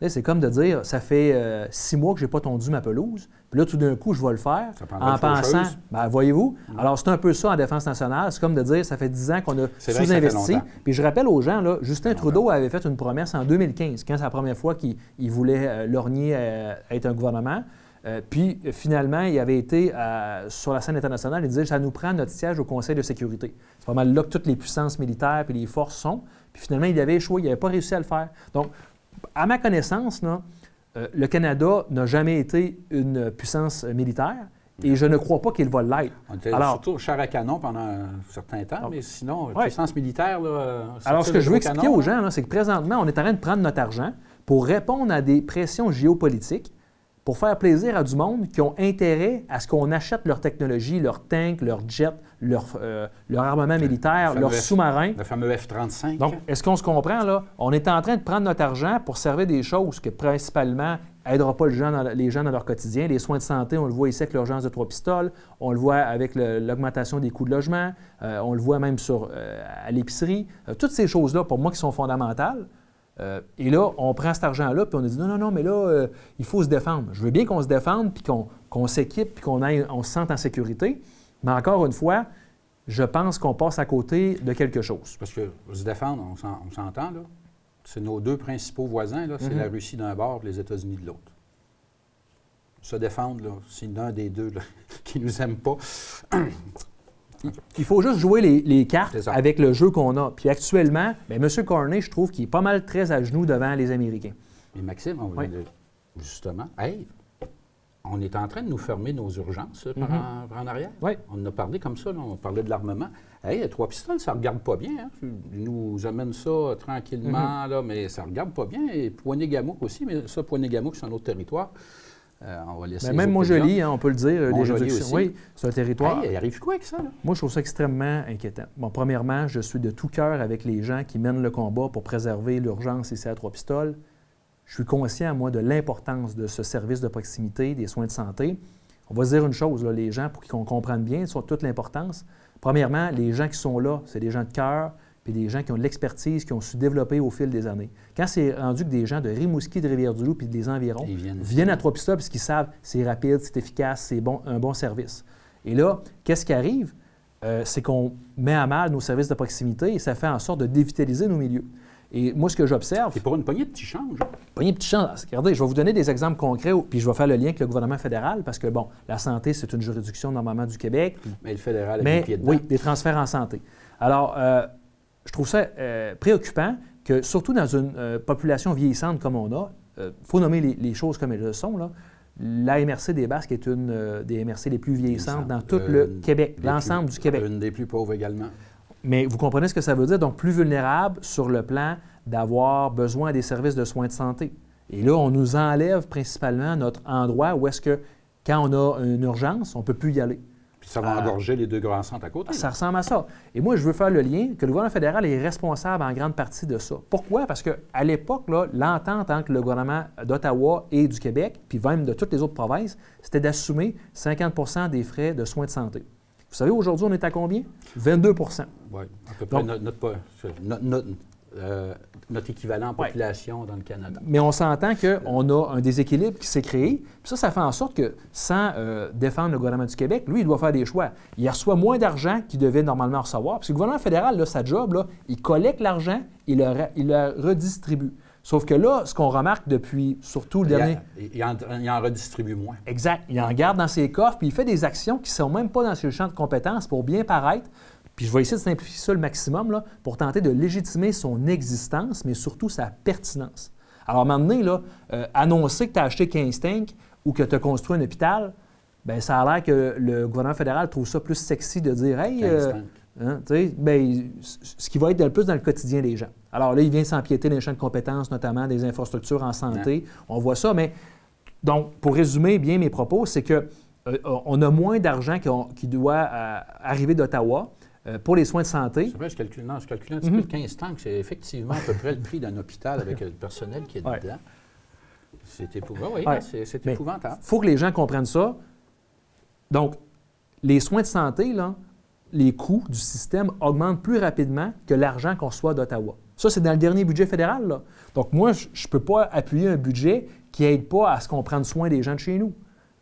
c'est comme de dire, ça fait 6 mois que je n'ai pas tondu ma pelouse, puis là, tout d'un coup, je vais le faire en pensant, bien, voyez-vous, alors c'est un peu ça en défense nationale, c'est comme de dire, ça fait 10 ans qu'on a sous-investi. Puis je rappelle aux gens, là, Justin Trudeau avait fait une promesse en 2015, quand c'est la première fois qu'il voulait lorgner être un gouvernement. Puis finalement, il avait été sur la scène internationale, il disait, ça nous prend notre siège au Conseil de sécurité. C'est pas mal là que toutes les puissances militaires et les forces sont. Puis finalement, il avait échoué, il n'avait pas réussi à le faire. Donc, à ma connaissance, là, le Canada n'a jamais été une puissance militaire et je ne crois pas qu'il va l'être.
On était surtout char à canon pendant un certain temps, mais sinon, puissance militaire... Là,
alors, ce que je veux expliquer aux gens, c'est que présentement, on est en train de prendre notre argent pour répondre à des pressions géopolitiques, pour faire plaisir à du monde qui ont intérêt à ce qu'on achète leur technologie, leurs tanks, leurs jets, leur armement militaire, leurs sous-marins.
Le fameux F-35.
Donc, est-ce qu'on se comprend, là? On est en train de prendre notre argent pour servir des choses que, principalement, n'aidera pas les gens dans leur quotidien. Les soins de santé, on le voit ici avec l'urgence de 3 pistoles, on le voit avec l'augmentation des coûts de logement, on le voit même à l'épicerie. Toutes ces choses-là, pour moi, qui sont fondamentales. Et là, on prend cet argent-là, puis on a dit non, mais là, il faut se défendre. Je veux bien qu'on se défende, puis qu'on s'équipe, puis qu'on se sente en sécurité. Mais encore une fois, je pense qu'on passe à côté de quelque chose.
Parce que se défendre, on s'entend, là. C'est nos 2 principaux voisins, là. C'est la Russie d'un bord et les États-Unis de l'autre. Se défendre, là, c'est l'un des deux là, qui nous aime pas.
Il faut juste jouer les cartes avec le jeu qu'on a. Puis actuellement, bien, M. Carney, je trouve qu'il est pas mal très à genoux devant les Américains.
Mais Maxime, justement, on est en train de nous fermer nos urgences par en arrière.
Oui.
On en a parlé comme ça, là, on parlait de l'armement. Hey, 3 pistoles, ça ne regarde pas bien. Hein? Ils nous amènent ça tranquillement, là, mais ça ne regarde pas bien. Et Poinet-Gamouk aussi, mais ça, Poinet-Gamouk, c'est un autre territoire. On va laisser
même Montjoly, on peut le dire, des réductions. Oui, c'est un territoire.
Il arrive quoi avec ça? Là?
Moi, je trouve ça extrêmement inquiétant. Bon, premièrement, je suis de tout cœur avec les gens qui mènent le combat pour préserver l'urgence ici à 3 pistoles. Je suis conscient, moi, de l'importance de ce service de proximité, des soins de santé. On va se dire une chose, là, les gens, pour qu'on comprenne bien, sur toute l'importance. Premièrement, les gens qui sont là, c'est des gens de cœur, puis des gens qui ont de l'expertise, qui ont su développer au fil des années. Quand c'est rendu que des gens de Rimouski, de Rivière-du-Loup puis des environs viennent à 3 pistoles parce qu'ils savent c'est rapide, c'est efficace, c'est un bon service. Et là, qu'est-ce qui arrive? C'est qu'on met à mal nos services de proximité et ça fait en sorte de dévitaliser nos milieux. Et moi, ce que j'observe...
C'est pour une poignée de petits changes.
Poignée de petits changes. Regardez, je vais vous donner des exemples concrets, puis je vais faire le lien avec le gouvernement fédéral, parce que, bon, la santé, c'est une juridiction normalement du Québec.
Mais le fédéral a mis le pied dedans.
Oui, des transferts en santé. Alors, je trouve ça préoccupant que, surtout dans une population vieillissante comme on a, il faut nommer les choses comme elles sont, là. La MRC des Basques est une des MRC les plus vieillissantes dans tout le Québec, l'ensemble du Québec.
Une des plus pauvres également.
Mais vous comprenez ce que ça veut dire? Donc, plus vulnérable sur le plan d'avoir besoin des services de soins de santé. Et là, on nous enlève principalement notre endroit où est-ce que, quand on a une urgence, on ne peut plus y aller.
Puis ça va engorger les 2 grands centres à côté.
Ça ressemble à ça. Et moi, je veux faire le lien que le gouvernement fédéral est responsable en grande partie de ça. Pourquoi? Parce qu'à l'époque, l'entente entre le gouvernement d'Ottawa et du Québec, puis même de toutes les autres provinces, c'était d'assumer 50 des frais de soins de santé. Vous savez, aujourd'hui, on est à combien? 22
Oui, à peu près notre équivalent en population dans le Canada.
Mais on s'entend qu'on a un déséquilibre qui s'est créé. Puis ça fait en sorte que, sans défendre le gouvernement du Québec, lui, il doit faire des choix. Il reçoit moins d'argent qu'il devait normalement recevoir. Puis le gouvernement fédéral, là, sa job, là, il collecte l'argent, il le redistribue. Sauf que là, ce qu'on remarque depuis, surtout le dernier...
Il en redistribue moins.
Exact. Il en garde dans ses coffres, puis il fait des actions qui ne sont même pas dans ses champs de compétences pour bien paraître. Puis je vais essayer de simplifier ça le maximum là, pour tenter de légitimer son existence, mais surtout sa pertinence. Alors, à un moment donné, là, annoncer que tu as acheté 15 tanks ou que tu as construit un hôpital, bien, ça a l'air que le gouvernement fédéral trouve ça plus sexy de dire « Hey, ce qui va être le plus dans le quotidien des gens. » Alors là, il vient s'empiéter dans les champs de compétences, notamment des infrastructures en santé. On voit ça, mais donc, pour résumer bien mes propos, c'est que on a moins d'argent qui doit arriver d'Ottawa pour les soins de santé.
C'est vrai, je calcule un petit peu de 15 tanks, c'est effectivement à peu près le prix d'un hôpital avec le personnel qui est dedans. C'est épouvantable. C'est épouvantable.
Il faut que les gens comprennent ça. Donc, les soins de santé, là, les coûts du système augmentent plus rapidement que l'argent qu'on reçoit d'Ottawa. Ça, c'est dans le dernier budget fédéral, là. Donc, moi, je ne peux pas appuyer un budget qui n'aide pas à ce qu'on prenne soin des gens de chez nous.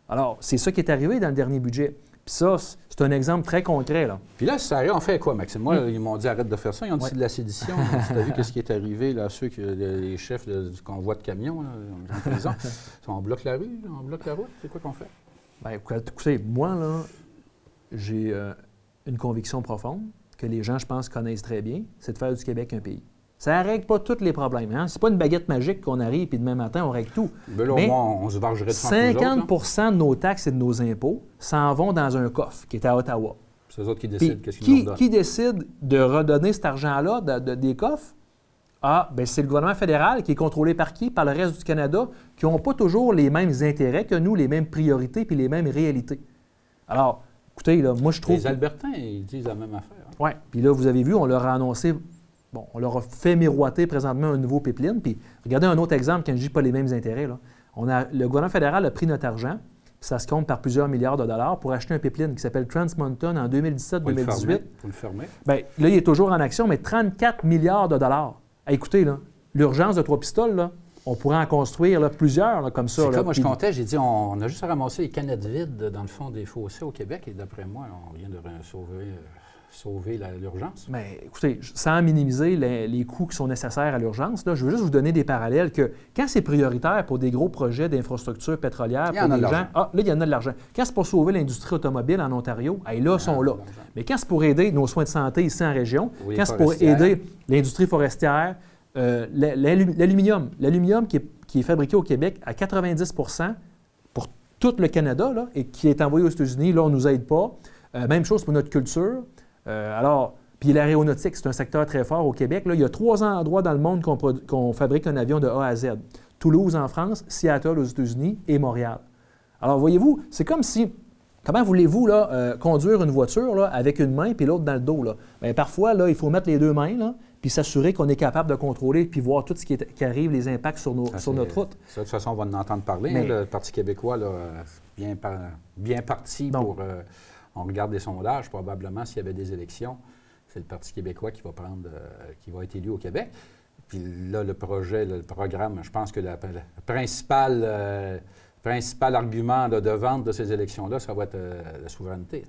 Alors, c'est ça qui est arrivé dans le dernier budget. Puis ça, c'est un exemple très concret, là.
Puis là, ça arrive, on fait quoi, Maxime? Moi, ils m'ont dit arrête de faire ça. Ils ont dit c'est de la sédition. Tu as vu ce qui est arrivé, là, les chefs du convoi de camions, là, en prison. On bloque la rue, on bloque la route. C'est quoi qu'on fait?
Bien, écoutez, moi, là, j'ai une conviction profonde que les gens, je pense, connaissent très bien, c'est de faire du Québec un pays. Ça ne règle pas tous les problèmes. Hein? Ce n'est pas une baguette magique qu'on arrive et demain matin, on règle tout.
Mais là, au moins, on se vargerait de
50 % de nos taxes et de nos impôts s'en vont dans un coffre qui est à Ottawa.
C'est eux autres qui décident qu'est-ce qu'ils nous donnent.
Qui décide de redonner cet argent-là des coffres? Ah, bien, c'est le gouvernement fédéral qui est contrôlé par qui? Par le reste du Canada, qui n'ont pas toujours les mêmes intérêts que nous, les mêmes priorités puis les mêmes réalités. Alors, écoutez, là, moi, je trouve...
Les Albertains, ils disent la même affaire.
Oui, puis là, vous avez vu, on leur a annoncé... Bon, on leur a fait miroiter présentement un nouveau pipeline. Puis regardez un autre exemple quand je dis pas les mêmes intérêts. Là. Le gouvernement fédéral a pris notre argent, puis ça se compte par plusieurs milliards de dollars pour acheter un pipeline qui s'appelle Trans Mountain en 2017-2018.
Pour le fermer.
Bien, là, il est toujours en action, mais 34 milliards de dollars. Écoutez, là, l'urgence de Trois-Pistoles, là, on pourrait en construire là, plusieurs là, comme ça.
C'est
là,
comme moi, je comptais, j'ai dit, on a juste à ramasser les canettes vides dans le fond des fossés au Québec, et d'après moi, on vient de sauver l'urgence.
Mais écoutez, sans minimiser les coûts qui sont nécessaires à l'urgence, là, je veux juste vous donner des parallèles que quand c'est prioritaire pour des gros projets d'infrastructures pétrolières, pour des gens, là, il y en a de l'argent. Quand c'est pour sauver l'industrie automobile en Ontario, là, ils sont là. Mais quand c'est pour aider nos soins de santé ici en région, quand c'est pour aider l'industrie forestière, l'aluminium qui est fabriqué au Québec à 90 % pour tout le Canada là, et qui est envoyé aux États-Unis, là, on ne nous aide pas. Même chose pour notre culture. Puis l'aéronautique, c'est un secteur très fort au Québec. Là, il y a 3 endroits dans le monde qu'on fabrique un avion de A à Z. Toulouse en France, Seattle aux États-Unis et Montréal. Alors, voyez-vous, c'est comme si... Comment voulez-vous là, conduire une voiture là, avec une main puis l'autre dans le dos? Là? Bien, parfois, là, il faut mettre les 2 mains là, puis s'assurer qu'on est capable de contrôler puis voir tout ce qui arrive, les impacts sur notre route.
Ça, de toute façon, on va en entendre parler. Mais, le Parti québécois, là, bien parti pour... on regarde les sondages, probablement, s'il y avait des élections, c'est le Parti québécois qui va être élu au Québec. Puis là, le programme, je pense que le principal argument de vente de ces élections-là, ça va être la souveraineté.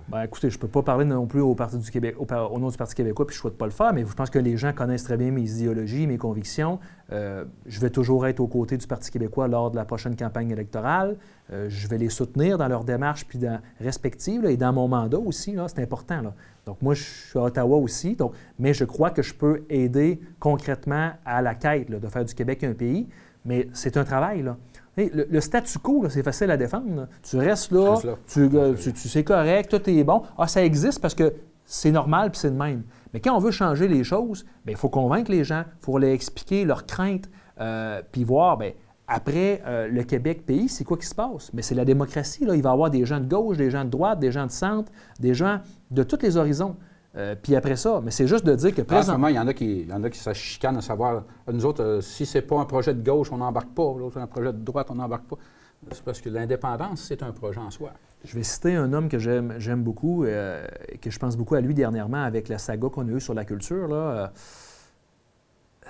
Bien, écoutez, je ne peux pas parler non plus au nom du Parti québécois, puis je ne souhaite pas le faire, mais je pense que les gens connaissent très bien mes idéologies, mes convictions. Je vais toujours être aux côtés du Parti québécois lors de la prochaine campagne électorale. Je vais les soutenir dans leurs démarches puis respectives, là, et dans mon mandat aussi, là, c'est important. Là. Donc, moi, je suis à Ottawa aussi, mais je crois que je peux aider concrètement à la quête là, de faire du Québec un pays, mais c'est un travail, là. Le statu quo, là, c'est facile à défendre. Là. Tu restes là, tu c'est correct, tout est bon. Ah, ça existe parce que c'est normal puis c'est le même. Mais quand on veut changer les choses, il faut convaincre les gens, il faut leur expliquer leurs craintes, puis voir, après le Québec pays, c'est quoi qui se passe? Mais c'est la démocratie. Là. Il va y avoir des gens de gauche, des gens de droite, des gens de centre, des gens de tous les horizons. Puis après ça, mais c'est juste de dire que
présentement... il y en a qui se chicanent à savoir, nous autres, si c'est pas un projet de gauche, on n'embarque pas, l'autre, un projet de droite, on n'embarque pas. C'est parce que l'indépendance, c'est un projet en soi.
Je vais citer un homme que j'aime beaucoup et que je pense beaucoup à lui dernièrement avec la saga qu'on a eue sur la culture. Là.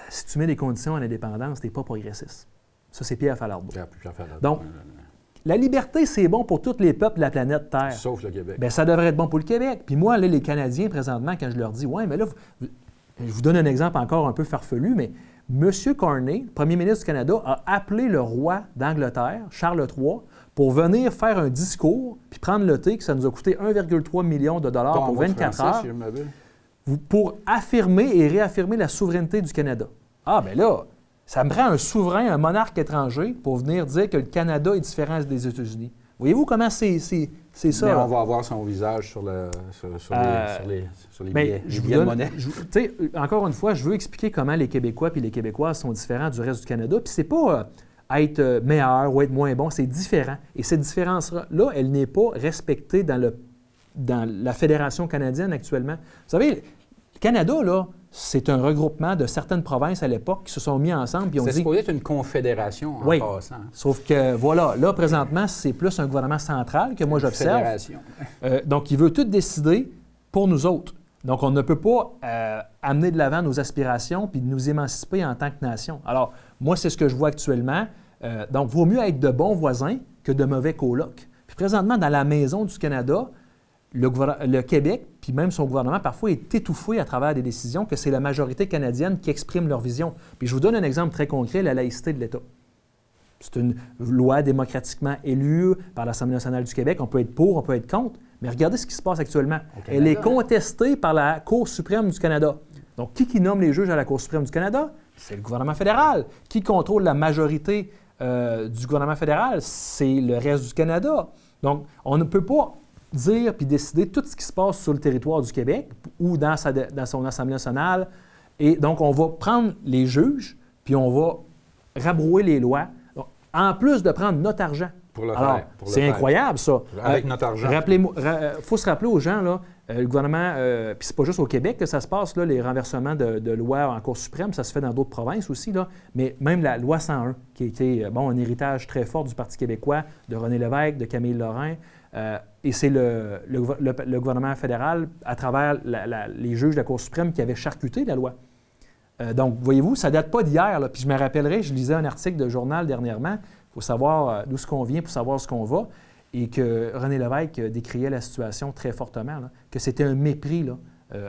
Si tu mets des conditions à l'indépendance, tu n'es pas progressiste. Ça, c'est Pierre Falardeau. Donc, la liberté, c'est bon pour tous les peuples de la planète Terre.
Sauf le Québec.
Bien, ça devrait être bon pour le Québec. Puis moi, là, les Canadiens, présentement, quand je leur dis, ouais, mais là, je vous donne un exemple encore un peu farfelu, mais M. Carney, premier ministre du Canada, a appelé le roi d'Angleterre, Charles III, pour venir faire un discours puis prendre le thé, que ça nous a coûté 1,3 million de dollars pour 24 heures, pour affirmer et réaffirmer la souveraineté du Canada. Ah, bien là, ça me prend un souverain, un monarque étranger pour venir dire que le Canada est différent des États-Unis. Voyez-vous comment c'est ça?
Mais on va avoir son visage sur les billets de monnaie.
Encore une fois, je veux expliquer comment les Québécois et les Québécoises sont différents du reste du Canada. Puis c'est pas être meilleur ou être moins bon. C'est différent. Et cette différence-là, elle n'est pas respectée dans la Fédération canadienne actuellement. Vous savez, le Canada, là, c'est un regroupement de certaines provinces à l'époque qui se sont mis ensemble et ont dit...
C'est supposé être une confédération en passant.
Sauf que, voilà, là, présentement, c'est plus un gouvernement central que moi j'observe.
Fédération.
Donc, il veut tout décider pour nous autres. Donc, on ne peut pas amener de l'avant nos aspirations puis nous émanciper en tant que nation. Alors, moi, c'est ce que je vois actuellement. Donc, il vaut mieux être de bons voisins que de mauvais colocs. Puis présentement, dans la Maison du Canada, le Québec, puis même son gouvernement, parfois est étouffé à travers des décisions que c'est la majorité canadienne qui exprime leur vision. Puis je vous donne un exemple très concret, la laïcité de l'État. C'est une loi démocratiquement élue par l'Assemblée nationale du Québec. On peut être pour, on peut être contre, mais regardez ce qui se passe actuellement. Elle est contestée par la Cour suprême du Canada. Donc, qui nomme les juges à la Cour suprême du Canada? C'est le gouvernement fédéral. Qui contrôle la majorité du gouvernement fédéral? C'est le reste du Canada. Donc, on ne peut pas dire puis décider tout ce qui se passe sur le territoire du Québec ou dans son Assemblée nationale. Et donc, on va prendre les juges puis on va rabrouer les lois, donc, en plus de prendre notre argent.
Pour le
Alors,
faire.
c'est incroyable, ça.
Avec notre argent.
Il faut se rappeler aux gens, là, le gouvernement, puis c'est pas juste au Québec que ça se passe, là, les renversements de lois en Cour suprême, ça se fait dans d'autres provinces aussi, là, mais même la loi 101, qui a été un héritage très fort du Parti québécois, de René Lévesque, de Camille Lorrain, et c'est le gouvernement fédéral, à travers les juges de la Cour suprême, qui avaient charcuté la loi. Donc, voyez-vous, ça ne date pas d'hier. Puis je me rappellerai, je lisais un article de journal dernièrement, il faut savoir d'où ce qu'on vient pour savoir ce qu'on va, et que René Lévesque décriait la situation très fortement, là, que c'était un mépris là,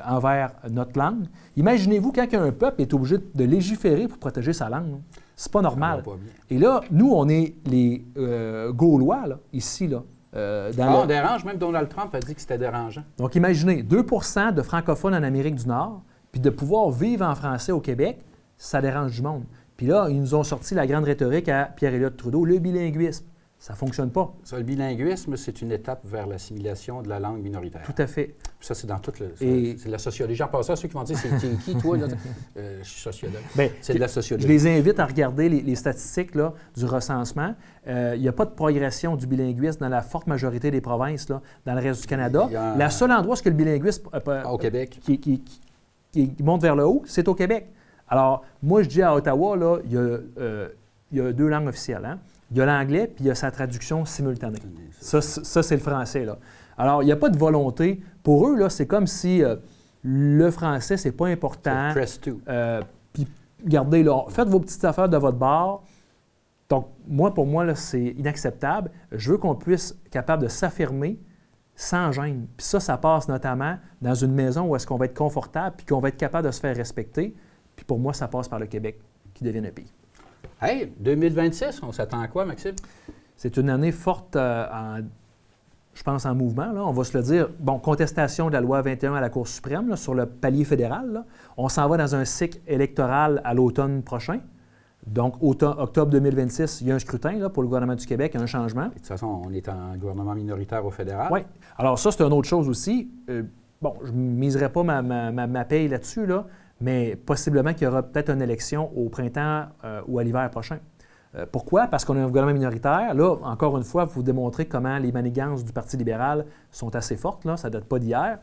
envers notre langue. Imaginez-vous quand un peuple est obligé de légiférer pour protéger sa langue. Là. C'est pas normal.
Ça va pas bien.
Et là, nous, on est les Gaulois, là, ici, là.
On dérange, même Donald Trump a dit que c'était dérangeant.
Donc, imaginez, 2 % de francophones en Amérique du Nord, puis de pouvoir vivre en français au Québec, ça dérange du monde. Puis là, ils nous ont sorti la grande rhétorique à Pierre-Éliott Trudeau, le bilinguisme. Ça ne fonctionne pas.
Ça, le bilinguisme, c'est une étape vers l'assimilation de la langue minoritaire.
Tout à fait.
Puis ça, c'est dans toute c'est la sociologie. En passant, ceux qui vont dire, c'est qui, toi? Là? Je suis sociologue. Bien, c'est de la sociologie.
Je les invite à regarder les statistiques là, du recensement. Il n'y a pas de progression du bilinguisme dans la forte majorité des provinces, là, dans le reste du Canada. Le seul endroit où le bilinguisme
au Québec.
Qui monte vers le haut, c'est au Québec. Alors, moi, je dis à Ottawa, là, il y a 2 langues officielles. Hein? Il y a l'anglais, puis il y a sa traduction simultanée. Ça c'est le français. Là. Alors, il n'y a pas de volonté. Pour eux, là, c'est comme si le français, c'est pas important.
Press 2.
Puis, regardez, là, faites vos petites affaires de votre bar. Donc, pour moi, là, c'est inacceptable. Je veux qu'on puisse être capable de s'affirmer sans gêne. Puis ça passe notamment dans une maison où est-ce qu'on va être confortable puis qu'on va être capable de se faire respecter. Puis pour moi, ça passe par le Québec qui devienne un pays.
Hey, 2026, on s'attend à quoi, Maxime?
C'est une année forte, je pense, en mouvement. Là. On va se le dire. Bon, contestation de la loi 21 à la Cour suprême là, sur le palier fédéral. Là. On s'en va dans un cycle électoral à l'automne prochain. Donc, octobre 2026, il y a un scrutin là, pour le gouvernement du Québec, un changement. Et
de toute façon, on est en gouvernement minoritaire au fédéral.
Oui. Alors ça, c'est une autre chose aussi. Bon, je ne miserai pas ma paye là-dessus, là, mais possiblement qu'il y aura peut-être une élection au printemps ou à l'hiver prochain. Pourquoi? Parce qu'on a un gouvernement minoritaire. Là, encore une fois, vous démontrez comment les manigances du Parti libéral sont assez fortes. Là, ça ne date pas d'hier.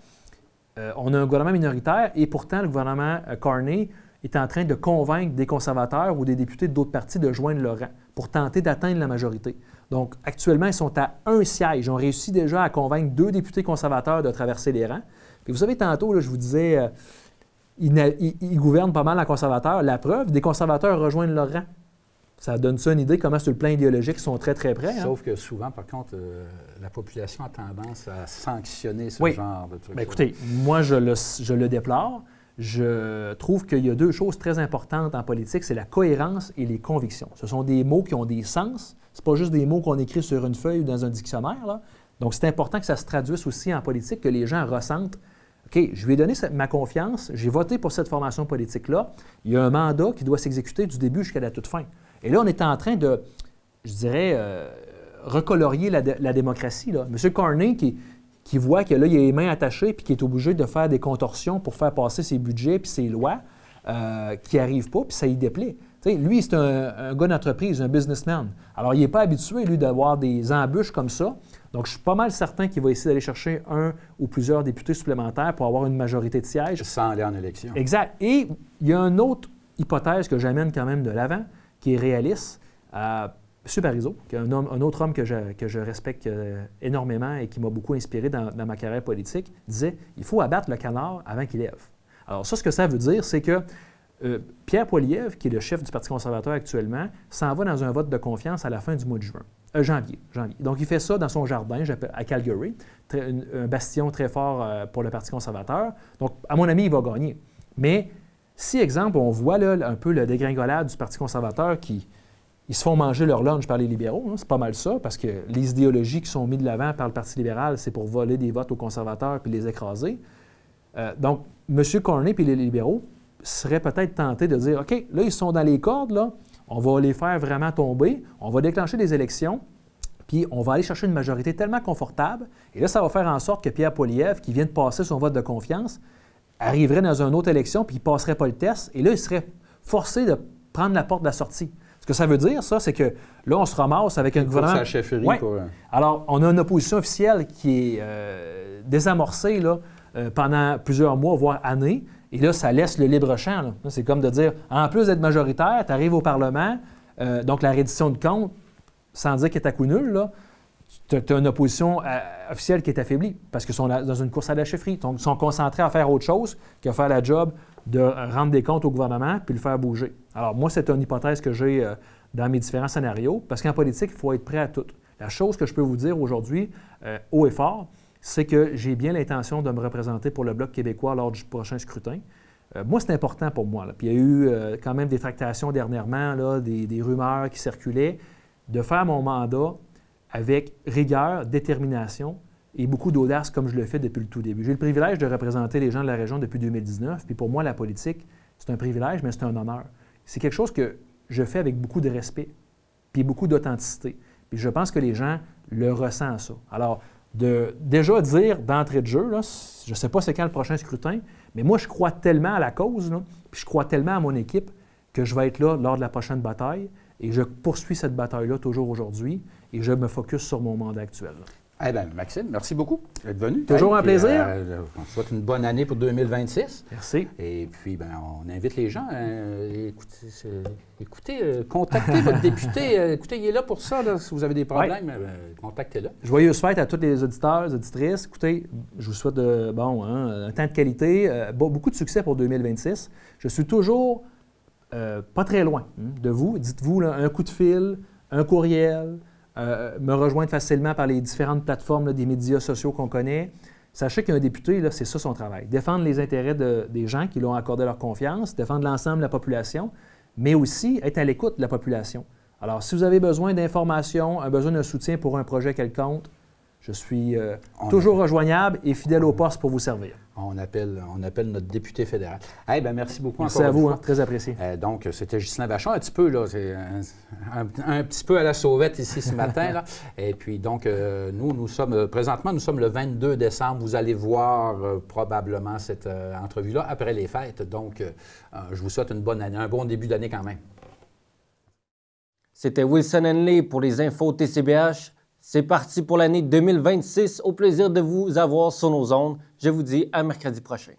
On a un gouvernement minoritaire et pourtant, le gouvernement Carney est en train de convaincre des conservateurs ou des députés d'autres partis de joindre leur rang pour tenter d'atteindre la majorité. Donc, actuellement, ils sont à 1 siège. Ils ont réussi déjà à convaincre 2 députés conservateurs de traverser les rangs. Puis vous savez, tantôt, là, je vous disais, ils gouvernent pas mal en conservateurs. La preuve, des conservateurs rejoignent leur rang. Ça donne ça une idée comment, sur le plan idéologique, ils sont très, très près.
Sauf que souvent, par contre, la population a tendance à sanctionner ce genre de trucs.
Bien, écoutez, moi, je le déplore. Je trouve qu'il y a 2 choses très importantes en politique, c'est la cohérence et les convictions. Ce sont des mots qui ont des sens. Ce n'est pas juste des mots qu'on écrit sur une feuille ou dans un dictionnaire. Là. Donc, c'est important que ça se traduise aussi en politique, que les gens ressentent « OK, je lui ai donné ma confiance, j'ai voté pour cette formation politique-là. Il y a un mandat qui doit s'exécuter du début jusqu'à la toute fin. » Et là, on est en train de, je dirais, recolorier la démocratie. Là. M. Carney, qui voit que là, il a les mains attachées puis qui est obligé de faire des contorsions pour faire passer ses budgets puis ses lois qui n'arrivent pas, puis ça y déplaît. Lui, c'est un gars d'entreprise, un businessman. Alors, il n'est pas habitué, lui, d'avoir des embûches comme ça. Donc, je suis pas mal certain qu'il va essayer d'aller chercher un ou plusieurs députés supplémentaires pour avoir une majorité de sièges.
Sans aller en élection.
Exact. Et il y a une autre hypothèse que j'amène quand même de l'avant, qui est réaliste. M. Parizeau, qui est un autre homme que je respecte énormément et qui m'a beaucoup inspiré dans ma carrière politique, disait « Il faut abattre le canard avant qu'il lève ». Alors ça, ce que ça veut dire, c'est que Pierre Poilievre, qui est le chef du Parti conservateur actuellement, s'en va dans un vote de confiance à la fin du mois de janvier. Donc, il fait ça dans son jardin à Calgary, un bastion très fort pour le Parti conservateur. Donc, à mon avis, il va gagner. Mais si, exemple, on voit là, un peu le dégringolade du Parti conservateur ils se font manger leur lunch par les libéraux, c'est pas mal ça, parce que les idéologies qui sont mises de l'avant par le Parti libéral, c'est pour voler des votes aux conservateurs puis les écraser. Donc, M. Cornyn puis les libéraux seraient peut-être tentés de dire, OK, là, ils sont dans les cordes, là, on va les faire vraiment tomber, on va déclencher des élections, puis on va aller chercher une majorité tellement confortable, et là, ça va faire en sorte que Pierre Poilievre, qui vient de passer son vote de confiance, arriverait dans une autre élection, puis il ne passerait pas le test, et là, il serait forcé de prendre la porte de la sortie. Ce que ça veut dire, ça, c'est que là, on se ramasse avec un gouvernement...
C'est la chefferie.
Ouais.
Pour...
Alors, on a une opposition officielle qui est désamorcée là, pendant plusieurs mois, voire années, et là, ça laisse le libre champ. Là. C'est comme de dire, en plus d'être majoritaire, tu arrives au Parlement, donc la reddition de comptes, sans dire qu'elle est à coup nul, là, tu as une opposition officielle qui est affaiblie, parce qu'ils sont dans une course à la chefferie. Donc, ils sont concentrés à faire autre chose qu'à faire la job de rendre des comptes au gouvernement puis le faire bouger. Alors, moi, c'est une hypothèse que j'ai dans mes différents scénarios, parce qu'en politique, il faut être prêt à tout. La chose que je peux vous dire aujourd'hui, haut et fort, c'est que j'ai bien l'intention de me représenter pour le Bloc québécois lors du prochain scrutin. Moi, c'est important pour moi. Là. Puis il y a eu quand même des tractations dernièrement, là, des rumeurs qui circulaient, de faire mon mandat avec rigueur, détermination et beaucoup d'audace comme je le fais depuis le tout début. J'ai le privilège de représenter les gens de la région depuis 2019, puis pour moi, la politique, c'est un privilège, mais c'est un honneur. C'est quelque chose que je fais avec beaucoup de respect, puis beaucoup d'authenticité. Puis je pense que les gens le ressentent, ça. Alors, de déjà dire d'entrée de jeu, là, je ne sais pas c'est quand le prochain scrutin, mais moi, je crois tellement à la cause, là, puis je crois tellement à mon équipe que je vais être là lors de la prochaine bataille, et je poursuis cette bataille-là toujours aujourd'hui, et je me focus sur mon mandat actuel. Là.
Eh bien, Maxime, merci beaucoup d'être venu.
Toujours un plaisir.
On te souhaite une bonne année pour 2026.
Merci.
Et puis, on invite les gens à contacter votre député. Écoutez, il est là pour ça. Là, si vous avez des problèmes, contactez-le.
Joyeuses fêtes à tous les auditeurs, auditrices. Écoutez, je vous souhaite un temps de qualité, beaucoup de succès pour 2026. Je suis toujours pas très loin de vous. Dites-vous là, un coup de fil, un courriel, me rejoindre facilement par les différentes plateformes là, des médias sociaux qu'on connaît. Sachez qu'un député, là, c'est ça son travail. Défendre les intérêts des gens qui lui ont accordé leur confiance, défendre l'ensemble de la population, mais aussi être à l'écoute de la population. Alors, si vous avez besoin d'informations, besoin d'un soutien pour un projet quelconque, je suis toujours rejoignable et fidèle au poste pour vous servir.
On appelle notre député fédéral. Eh bien, merci beaucoup.
Merci à vous, très apprécié.
Donc, c'était Ghislain Vachon, un petit peu, là, c'est un petit peu à la sauvette ici ce matin. Là. Et puis, donc, nous sommes, présentement, nous sommes le 22 décembre. Vous allez voir probablement cette entrevue-là après les fêtes. Donc, je vous souhaite une bonne année, un bon début d'année quand même.
C'était Wilson Henley pour les infos TCBH. C'est parti pour l'année 2026. Au plaisir de vous avoir sur nos ondes. Je vous dis à mercredi prochain.